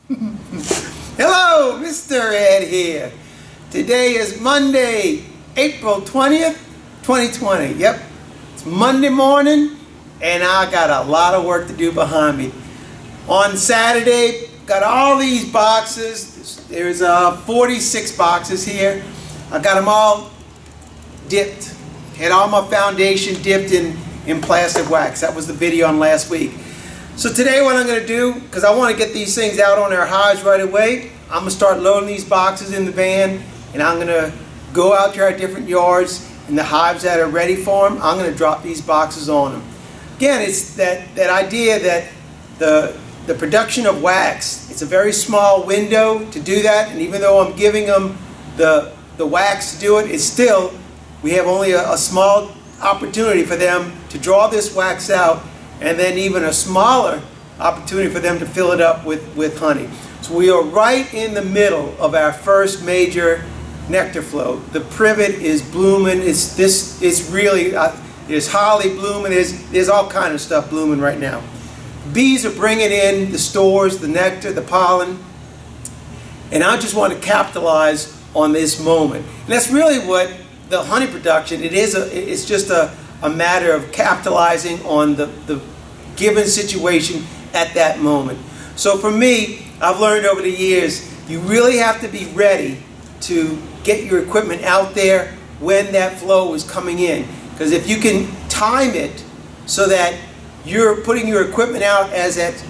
Hello, Mr. Ed here. Today is Monday, April 20th, 2020. Yep, it's Monday morning and I got a lot of work to do behind me. On Saturday, got all these boxes. There's 46 boxes here. I got them all dipped. Had all my foundation dipped in plastic wax. That was the video on last week. So today what I'm going to do, because I want to get these things out on their hives right away, I'm going to start loading these boxes in the van, and I'm going to go out to our different yards and the hives that are ready for them, I'm going to drop these boxes on them. Again, it's that idea that the production of wax, it's a very small window to do that, and even though I'm giving them the wax to do it, it's still, we have only a small opportunity for them to draw this wax out, and then even a smaller opportunity for them to fill it up with honey. So we are right in the middle of our first major nectar flow. The privet is blooming. It's really, there's holly blooming. There's all kind of stuff blooming right now. Bees are bringing in the stores, the nectar, the pollen, and I just want to capitalize on this moment. And that's really what the honey production, it's just a matter of capitalizing on the given situation at that moment. So for me, I've learned over the years, you really have to be ready to get your equipment out there when that flow is coming in. Because if you can time it so that you're putting your equipment out as that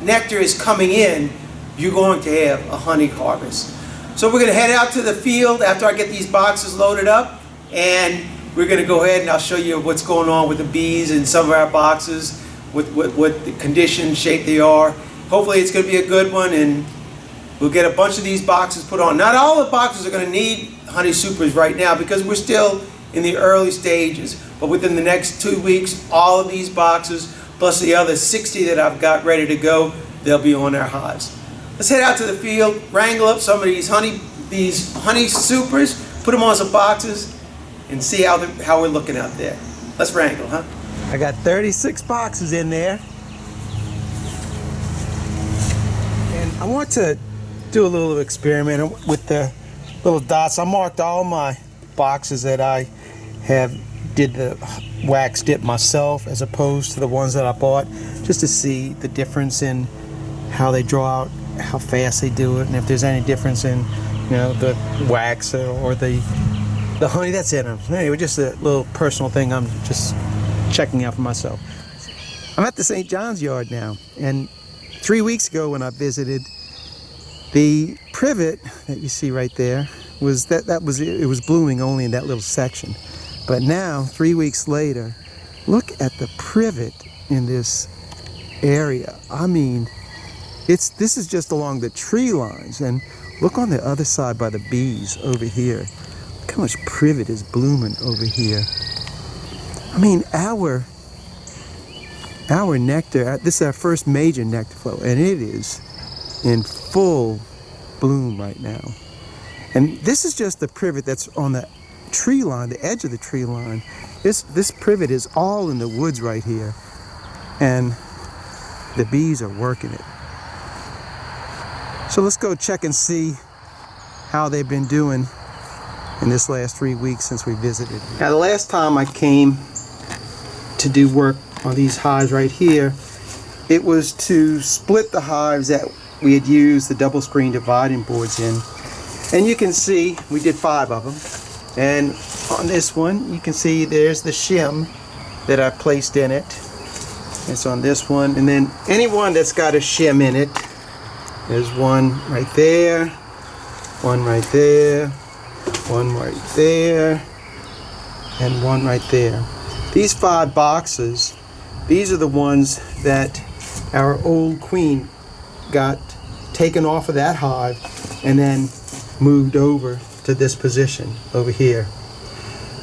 nectar is coming in, you're going to have a honey harvest. So we're going to head out to the field after I get these boxes loaded up, and we're going to go ahead and I'll show you what's going on with the bees in some of our boxes, what the condition, shape they are. Hopefully it's going to be a good one, and we'll get a bunch of these boxes put on. Not all the boxes are going to need honey supers right now because we're still in the early stages, but within the next 2 weeks, all of these boxes plus the other 60 that I've got ready to go, they'll be on our hives. Let's head out to the field, wrangle up some of these honey supers, put them on some boxes, and see how we're looking out there. Let's wrangle, huh? I got 36 boxes in there. And I want to do a little experiment with the little dots. I marked all my boxes that I did the wax dip myself as opposed to the ones that I bought, just to see the difference in how they draw out, how fast they do it, and if there's any difference in, the wax or the honey that's in them. Anyway, just a little personal thing I'm just checking out for myself. I'm at the St. John's yard now, and 3 weeks ago when I visited, the privet that you see right there it was blooming only in that little section. But now, 3 weeks later, look at the privet in this area. I mean, this is just along the tree lines, and look on the other side by the bees over here. Look how much privet is blooming over here. I mean, our nectar, this is our first major nectar flow, and it is in full bloom right now. And this is just the privet that's on the tree line, the edge of the tree line. This privet is all in the woods right here, and the bees are working it. So let's go check and see how they've been doing in this last 3 weeks since we visited. Now, the last time I came to do work on these hives right here, it was to split the hives that we had used the double screen dividing boards in. And you can see we did 5 of them. And on this one, you can see there's the shim that I placed in it. It's on this one. And then anyone that's got a shim in it, there's one right there, one right there, one right there, and one right there. These 5 boxes, these are the ones that our old queen got taken off of that hive and then moved over to this position over here.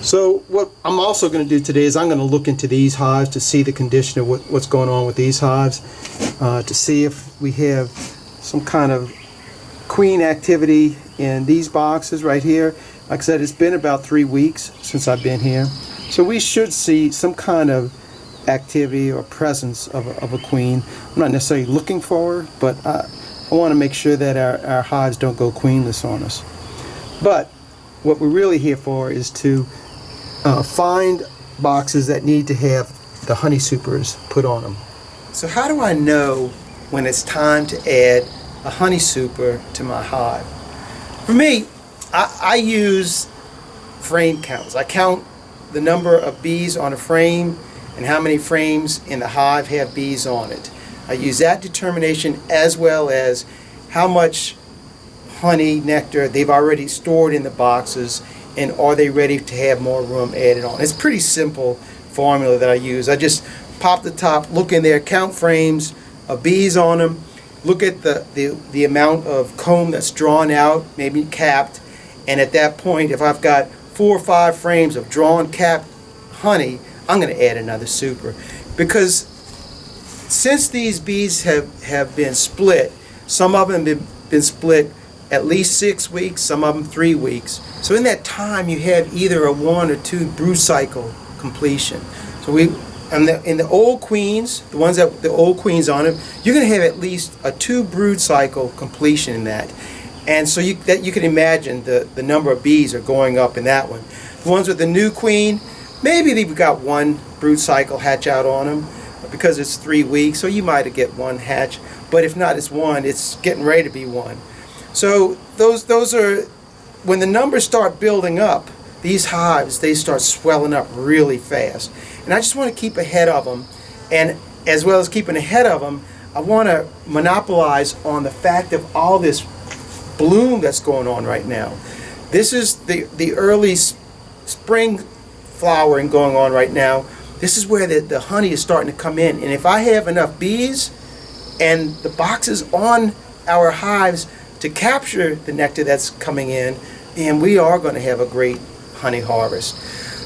So what I'm also going to do today is I'm going to look into these hives to see the condition of what's going on with these hives, to see if we have some kind of queen activity in these boxes right here. Like I said, it's been about 3 weeks since I've been here, so we should see some kind of activity or presence of a queen. I'm not necessarily looking for her, but I want to make sure that our hives don't go queenless on us. But what we're really here for is to find boxes that need to have the honey supers put on them. So how do I know when it's time to add a honey super to my hive? For me, I use frame counts. I count the number of bees on a frame and how many frames in the hive have bees on it. I use that determination as well as how much honey, nectar they've already stored in the boxes, and are they ready to have more room added on. It's a pretty simple formula that I use. I just pop the top, look in there, count frames of bees on them, look at the amount of comb that's drawn out, maybe capped, and at that point, if I've got 4 or 5 frames of drawn capped honey, I'm going to add another super. Because since these bees have been split, some of them have been split at least 6 weeks, some of them 3 weeks. So in that time, you have either a 1 or 2 brood cycle completion. So in the old queens, the ones that the old queens on them, you're going to have at least a 2 brood cycle completion in that. And so you can imagine the number of bees are going up in that one. The ones with the new queen, maybe they've got 1 brood cycle hatch out on them because it's 3 weeks, so you might get 1 hatch. But if not, it's 1. It's getting ready to be 1. So those are, when the numbers start building up, these hives, they start swelling up really fast. And I just want to keep ahead of them. And as well as keeping ahead of them, I want to monopolize on the fact of all this bloom that's going on right now. This is the early spring flowering going on right now. This is where the honey is starting to come in. And if I have enough bees and the boxes on our hives to capture the nectar that's coming in, and we are going to have a great honey harvest.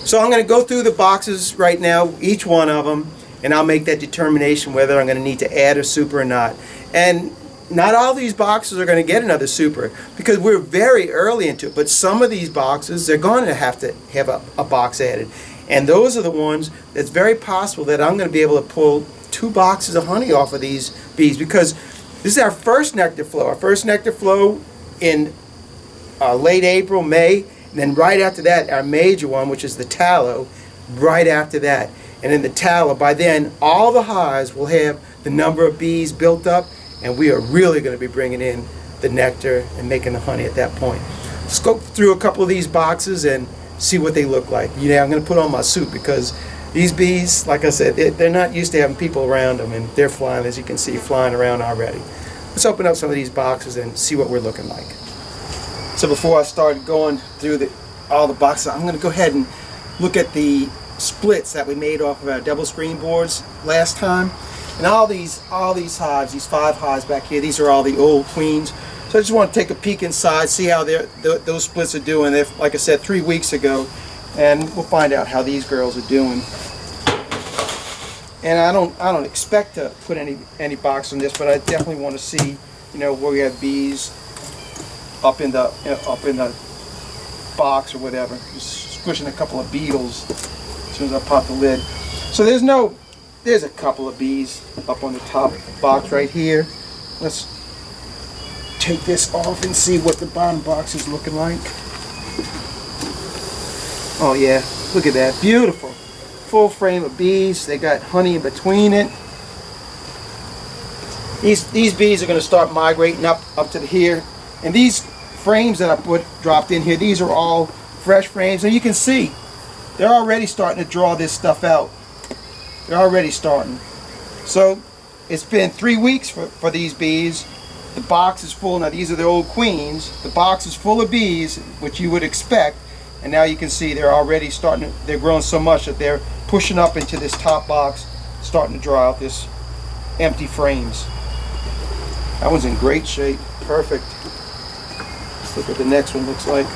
So I'm going to go through the boxes right now, each one of them, and I'll make that determination whether I'm going to need to add a super or not. And not all these boxes are going to get another super because we're very early into it, but some of these boxes, they're going to have a box added. And those are the ones that's very possible that I'm going to be able to pull 2 boxes of honey off of these bees, because this is our first nectar flow. Our first nectar flow in late April, May, and then right after that, our major one, which is the tallow, right after that. And in the tallow, by then, all the hives will have the number of bees built up, and we are really going to be bringing in the nectar and making the honey at that point. Let's go through a couple of these boxes and see what they look like. Yeah, I'm going to put on my suit because these bees, like I said, they're not used to having people around them, and they're flying, as you can see, flying around already. Let's open up some of these boxes and see what we're looking like. So before I start going through all the boxes, I'm going to go ahead and look at the splits that we made off of our double screen boards last time. And all these hives, these 5 hives back here, these are all the old queens. So I just want to take a peek inside, see how those splits are doing. They're, like I said, 3 weeks ago, and we'll find out how these girls are doing. And I don't expect to put any box on this, but I definitely want to see, where we have bees up in the box or whatever. Just squishing a couple of beetles as soon as I pop the lid. So there's a couple of bees up on the top box right here. Let's take this off and see what the bottom box is looking like. Oh yeah, look at that, beautiful. Full frame of bees. They got honey in between it. These bees are going to start migrating up to here. And these frames that I dropped in here, these are all fresh frames. And you can see, they're already starting to draw this stuff out. They're already starting. So it's been 3 weeks for these bees. The box is full. Now these are the old queens. The box is full of bees, which you would expect. And now you can see they're already they're growing so much that they're pushing up into this top box, starting to draw out this empty frames. That one's in great shape. Perfect. Let's look what the next one looks like.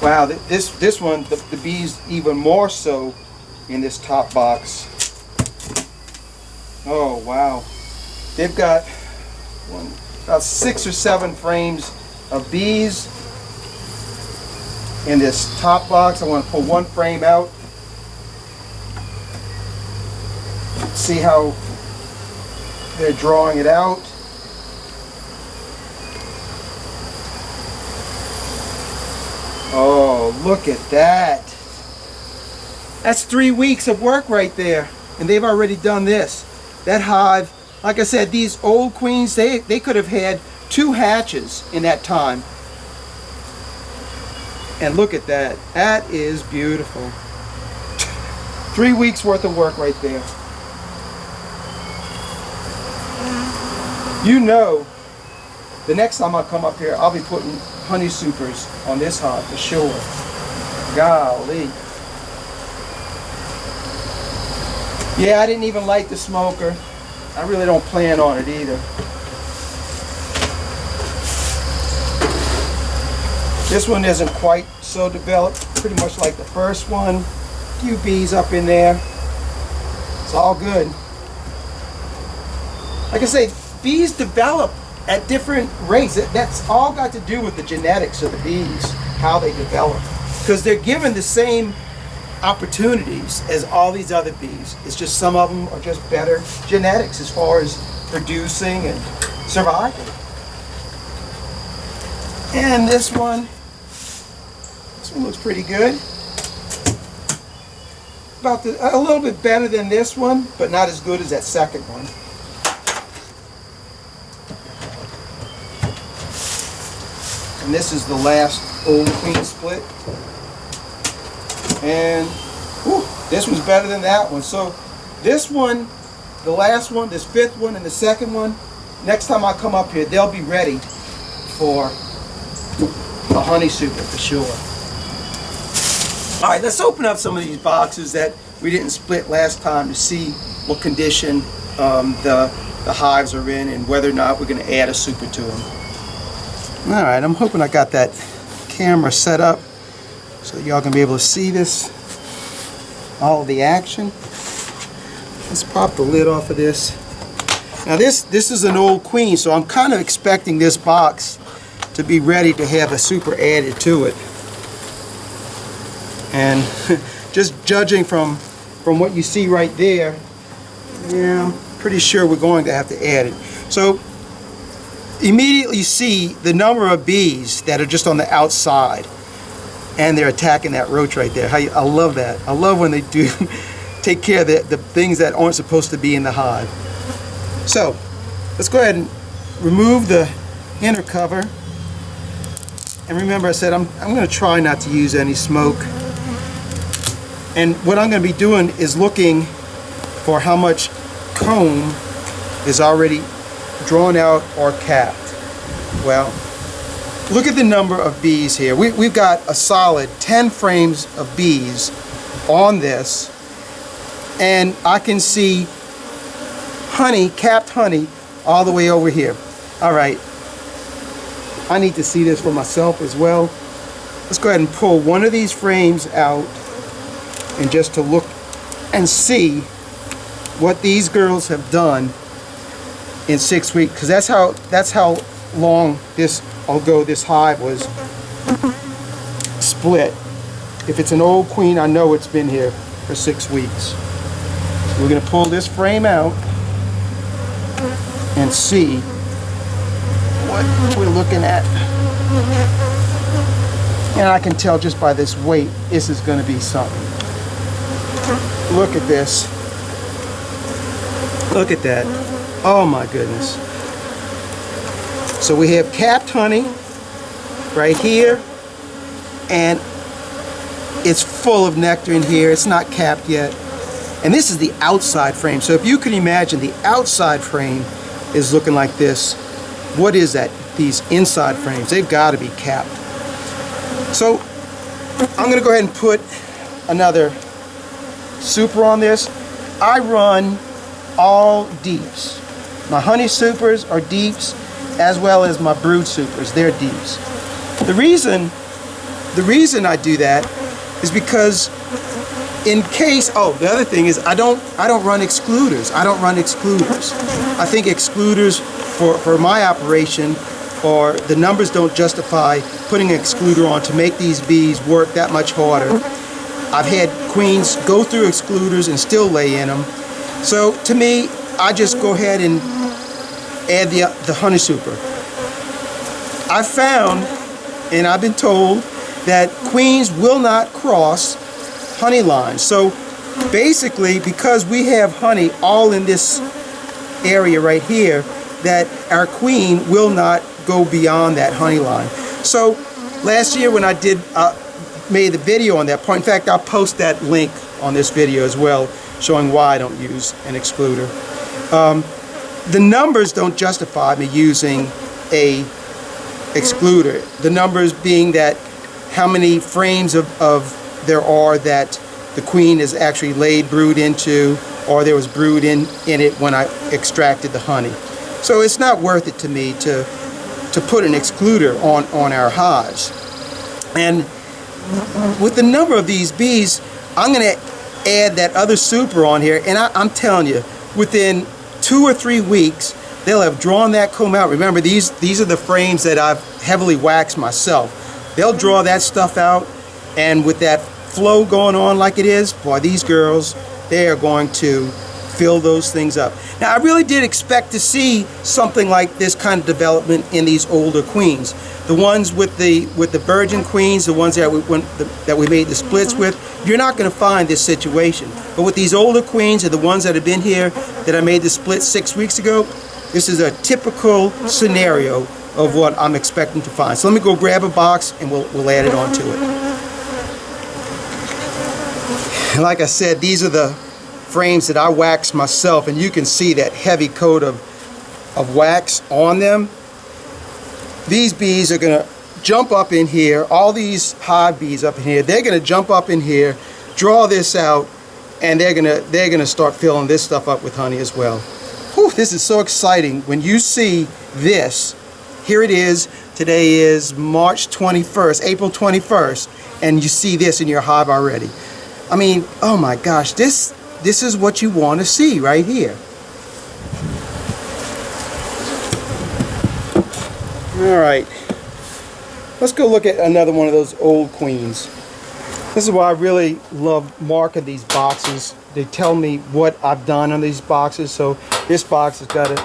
Wow, this one, the bees even more so in this top box. Oh wow. They've got about 6 or 7 frames of bees in this top box. I want to pull 1 frame out. See how They're drawing it out. Oh, look at that. That's 3 weeks of work right there. And they've already done this. That hive, like I said, these old queens, they could have had 2 hatches in that time. And look at that. That is beautiful. 3 weeks worth of work right there. You know, the next time I come up here, I'll be putting honey supers on this hive for sure. Golly. Yeah, I didn't even light the smoker. I really don't plan on it either. This one isn't quite so developed, pretty much like the first one. A few bees up in there. It's all good. Like I say, bees develop at different rates. That's all got to do with the genetics of the bees, how they develop. Because they're given the same opportunities as all these other bees. It's just some of them are just better genetics as far as producing and surviving. And this one looks pretty good. A little bit better than this one, but not as good as that second one. And this is the last old queen split. And whew, this one's better than that one. So this one, the last one, this 5th one, and the second one, next time I come up here, they'll be ready for a honey super for sure. All right, let's open up some of these boxes that we didn't split last time to see what condition the hives are in and whether or not we're going to add a super to them. All right, I'm hoping I got that camera set up so y'all can be able to see this, all of the action. Let's pop the lid off of this. Now this is an old queen, so I'm kind of expecting this box to be ready to have a super added to it. And just judging from what you see right there, yeah, I'm pretty sure we're going to have to add it. So immediately you see the number of bees that are just on the outside and they're attacking that roach right there. I love that. I love when they do take care of the things that aren't supposed to be in the hive. So let's go ahead and remove the inner cover. And remember, I said I'm going to try not to use any smoke. And what I'm going to be doing is looking for how much comb is already drawn out or capped. Well, look at the number of bees here. We've got a solid 10 frames of bees on this, and I can see honey, capped honey, all the way over here. All right, I need to see this for myself as well. Let's go ahead and pull one of these frames out and just to look and see what these girls have done in 6 weeks, because that's how long this hive was split. If it's an old queen, I know it's been here for 6 weeks. We're going to pull this frame out and see what we're looking at. And I can tell just by this weight, this is going to be something. Look at this. Look at that. Oh my goodness. So we have capped honey right here, and it's full of nectar in here. It's not capped yet. And this is the outside frame. So if you can imagine, the outside frame is looking like this. What is that? These inside frames, they've got to be capped. So I'm going to go ahead and put another super on this. I run all deeps. My honey supers are deeps, as well as my brood supers, they're deeps. The reason I do that is because in case, the other thing is I don't run excluders. I don't run excluders. I think excluders for my operation, or the numbers don't justify putting an excluder on to make these bees work that much harder. I've had queens go through excluders and still lay in them. So to me, I just go ahead and add the honey super. I found, and I've been told, that queens will not cross honey lines. So basically, because we have honey all in this area right here, that our queen will not go beyond that honey line. So last year when I made the video on that point, in fact, I'll post that link on this video as well, showing why I don't use an excluder. The numbers don't justify me using a excluder. The numbers being that how many frames of there are that the queen is actually laid brood into, or there was brood in it when I extracted the honey. So it's not worth it to me to put an excluder on our hives. And with the number of these bees, I'm going to add that other super on here, and I'm telling you, within 2 or 3 weeks, they'll have drawn that comb out. Remember, these are the frames that I've heavily waxed myself. They'll draw that stuff out, and with that flow going on like it is, boy, these girls, they are going to fill those things up. Now, I really did expect to see something like this kind of development in these older queens. The ones with the virgin queens, the ones that we made the splits with, you're not going to find this situation. But with these older queens, and the ones that have been here that I made the split 6 weeks ago, this is a typical scenario of what I'm expecting to find. So let me go grab a box and we'll add it onto it. And like I said, these are the frames that I waxed myself, and you can see that heavy coat of wax on them. These bees are going to jump up in here, all these hive bees up in here, they're going to jump up in here, draw this out, and they're going to start filling this stuff up with honey as well. Whew, this is so exciting when you see this. Here it is. Today is March 21st, April 21st, and you see this in your hive already. I mean, oh my gosh, this is what you want to see right here. All right, let's go look at another one of those old queens. This is why I really love marking these boxes. They tell me what I've done on these boxes. So this box has got an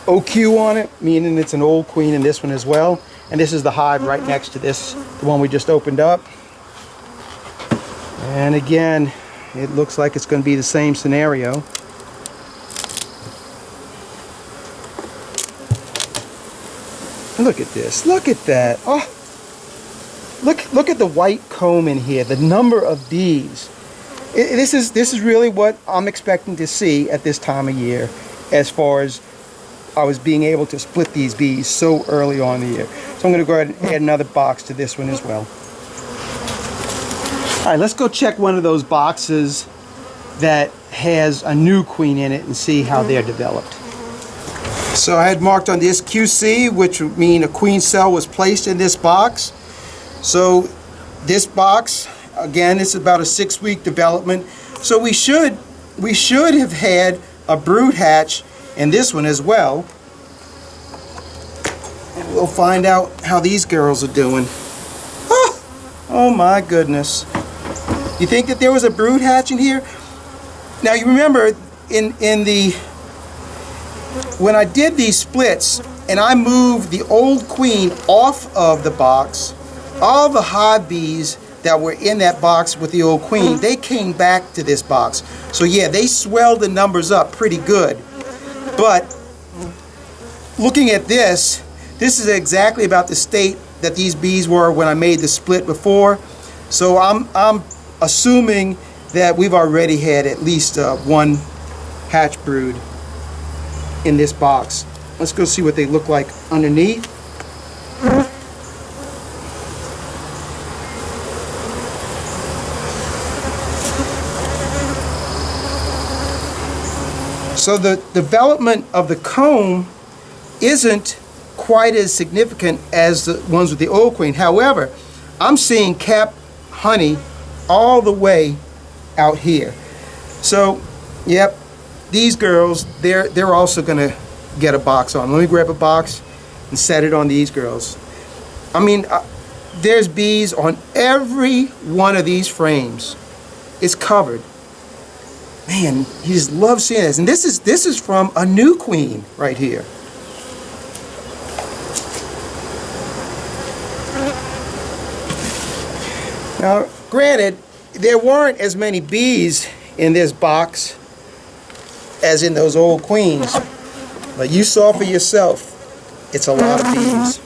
OQ on it, meaning it's an old queen, and this one as well. And this is the hive right next to this, the one we just opened up. And again, it looks like it's going to be the same scenario. And look at this. Look at that. Oh, look at the white comb in here. The number of bees. This is really what I'm expecting to see at this time of year, as far as I was being able to split these bees so early on in the year. So I'm going to go ahead and add another box to this one as well. All right, let's go check one of those boxes that has a new queen in it and see how they're developed. So I had marked on this QC, which would mean a queen cell was placed in this box. So this box, again, it's about a 6-week development. So we should have had a brood hatch in this one as well. And we'll find out how these girls are doing. Oh my goodness. You think that there was a brood hatch in here? Now you remember when I did these splits and I moved the old queen off of the box, all the hive bees that were in that box with the old queen, they came back to this box. So yeah, they swelled the numbers up pretty good. But looking at this is exactly about the state that these bees were when I made the split before. So I'm assuming that we've already had at least one hatch brood in this box. Let's go see what they look like underneath. So the development of the comb isn't quite as significant as the ones with the old queen. However, I'm seeing cap honey all the way out here. So, yep, these girls, they're also gonna get a box on. Let me grab a box and set it on these girls. I mean, there's bees on every one of these frames. It's covered. Man, you just love seeing this. And this is from a new queen right here. Now, granted, there weren't as many bees in this box as in those old queens, but you saw for yourself, it's a lot of bees.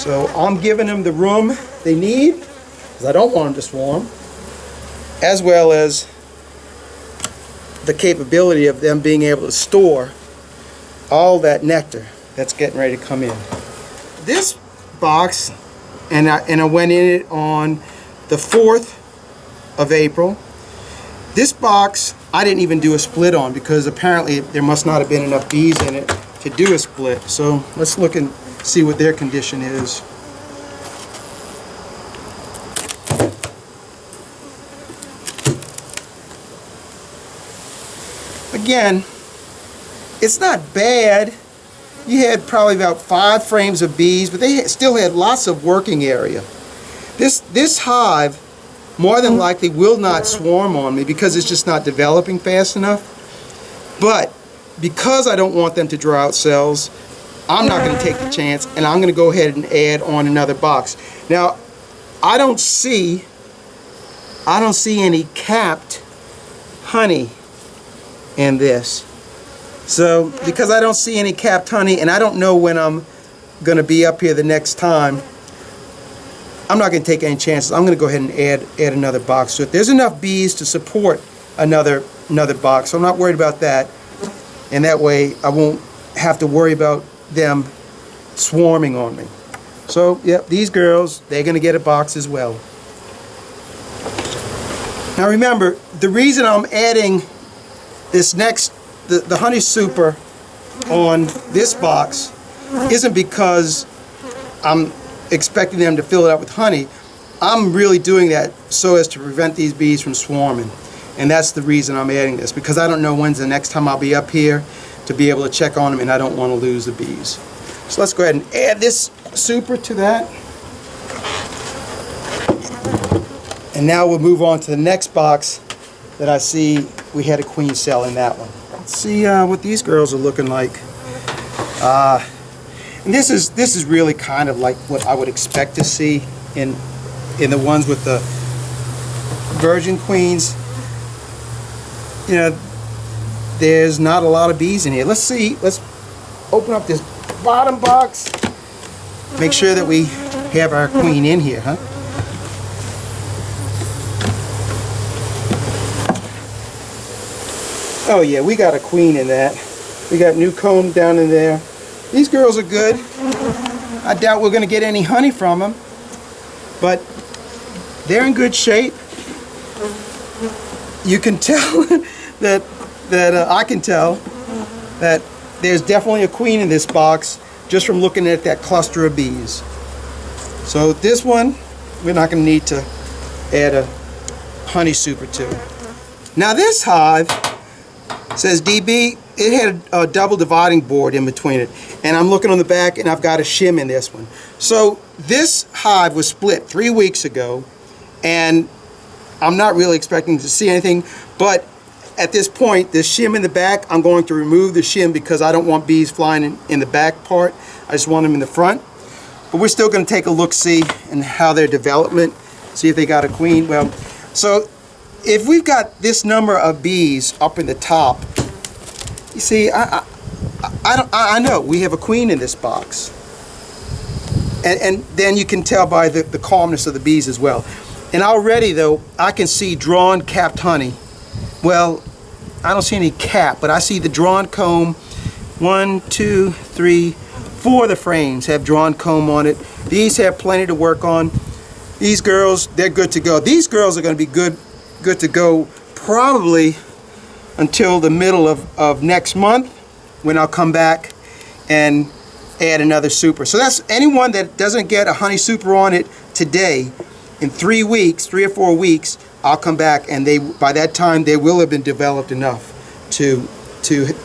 So I'm giving them the room they need, because I don't want them to swarm, as well as the capability of them being able to store all that nectar that's getting ready to come in. This box, and I went in it on the 4th of April. This box I didn't even do a split on because apparently there must not have been enough bees in it to do a split. So let's look and see what their condition is. Again, it's not bad. You had probably about 5 frames of bees, but they still had lots of working area. This hive more than likely will not swarm on me because it's just not developing fast enough. But because I don't want them to draw out cells, I'm not going to take the chance, and I'm going to go ahead and add on another box. Now, I don't see any capped honey in this. So, because I don't see any capped honey, and I don't know when I'm going to be up here the next time, I'm not going to take any chances. I'm going to go ahead and add another box to it. There's enough bees to support another box, so I'm not worried about that. And that way, I won't have to worry about them swarming on me. So, yep, these girls, they're going to get a box as well. Now remember, the reason I'm adding this the honey super on this box isn't because I'm expecting them to fill it up with honey. I'm really doing that so as to prevent these bees from swarming. And that's the reason I'm adding this, because I don't know when's the next time I'll be up here to be able to check on them, and I don't want to lose the bees. So let's go ahead and add this super to that. And now we'll move on to the next box that I see we had a queen cell in that one. Let's see what these girls are looking like. And this is really kind of like what I would expect to see in the ones with the virgin queens. You know, there's not a lot of bees in here. Let's see. Let's open up this bottom box. Make sure that we have our queen in here, huh? Oh yeah, we got a queen in that. We got new comb down in there. These girls are good. I doubt we're going to get any honey from them, but they're in good shape. You can tell that I can tell that there's definitely a queen in this box just from looking at that cluster of bees. So this one, we're not going to need to add a honey super to. Now this hive says DB, it had a double dividing board in between it, and I'm looking on the back and I've got a shim in this one. So this hive was split 3 weeks ago, and I'm not really expecting to see anything, but at this point, the shim in the back, I'm going to remove the shim because I don't want bees flying in the back part. I just want them in the front. But we're still going to take a look-see and how their development, see if they got a queen. Well, so if we've got this number of bees up in the top, you see, I know we have a queen in this box. And then you can tell by the calmness of the bees as well. And already, though, I can see drawn capped honey. Well, I don't see any cap, but I see the drawn comb. 1, 2, 3, 4 of the frames have drawn comb on it. These have plenty to work on. These girls, they're good to go. These girls are going to be good to go probably until the middle of next month, when I'll come back and add another super. So that's anyone that doesn't get a honey super on it today. In 3 weeks, 3 or 4 weeks, I'll come back, and by that time they will have been developed enough to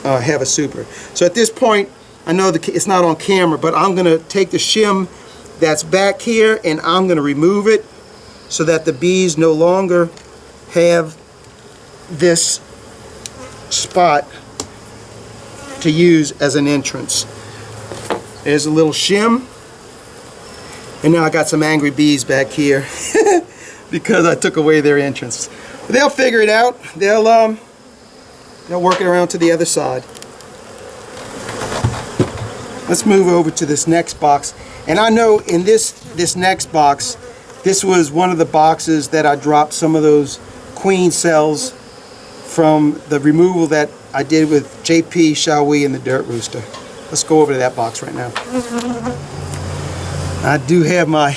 have a super. So at this point, I know it's not on camera, but I'm going to take the shim that's back here and I'm going to remove it so that the bees no longer have this spot to use as an entrance. There's a little shim, and now I got some angry bees back here. because I took away their entrance. But they'll figure it out. They'll work it around to the other side. Let's move over to this next box. And I know in this next box, this was one of the boxes that I dropped some of those queen cells from the removal that I did with JP, Shall We, and the Dirt Rooster. Let's go over to that box right now. I do have my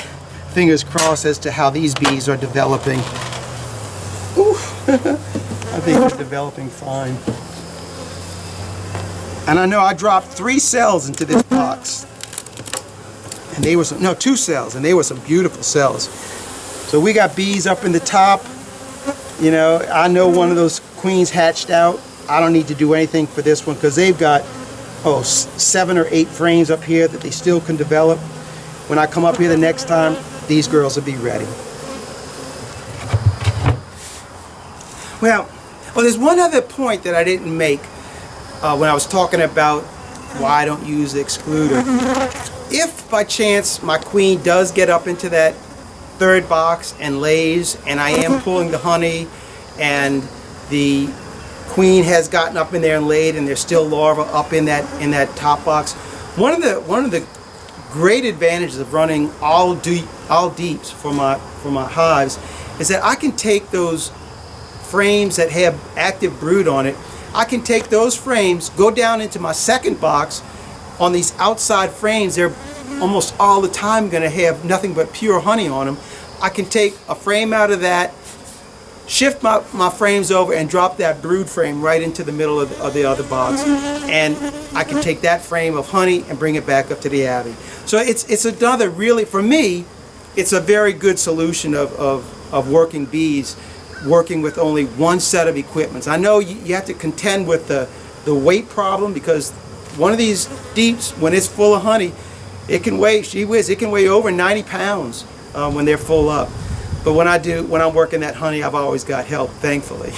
fingers crossed as to how these bees are developing. Ooh, I think they're developing fine. And I know I dropped 3 cells into this box. And they were some, no, 2 cells, and they were some beautiful cells. So we got bees up in the top. You know, I know one of those queens hatched out. I don't need to do anything for this one because they've got 7 or 8 frames up here that they still can develop. When I come up here the next time, these girls will be ready. Well, there's one other point that I didn't make when I was talking about why I don't use the excluder. If by chance my queen does get up into that 3rd box and lays, and I am pulling the honey, and the queen has gotten up in there and laid, and there's still larvae up in that top box. One of the great advantages of running all deeps for my hives is that I can take those frames that have active brood on it. I can take those frames, go down into my 2nd box. On these outside frames, they're almost all the time going to have nothing but pure honey on them. I can take a frame out of that, shift my frames over, and drop that brood frame right into the middle of the other box, and I can take that frame of honey and bring it back up to the abbey. So it's another, really, for me, it's a very good solution of working bees, working with only one set of equipments. I know you have to contend with the weight problem, because one of these deeps, when it's full of honey, it can weigh, it can weigh over 90 pounds when they're full up. But when I'm working that honey, I've always got help, thankfully.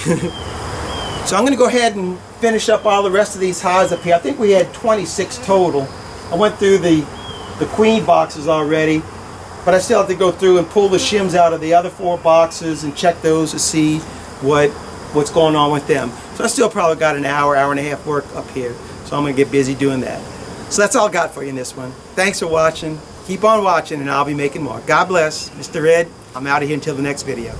So I'm going to go ahead and finish up all the rest of these hives up here. I think we had 26 total. I went through the queen boxes already, but I still have to go through and pull the shims out of the other 4 boxes and check those to see what's going on with them. So I still probably got an hour and a half work up here. So I'm going to get busy doing that. So that's all I got for you in this one. Thanks for watching. Keep on watching, and I'll be making more. God bless. Mr. Ed, I'm out of here until the next video.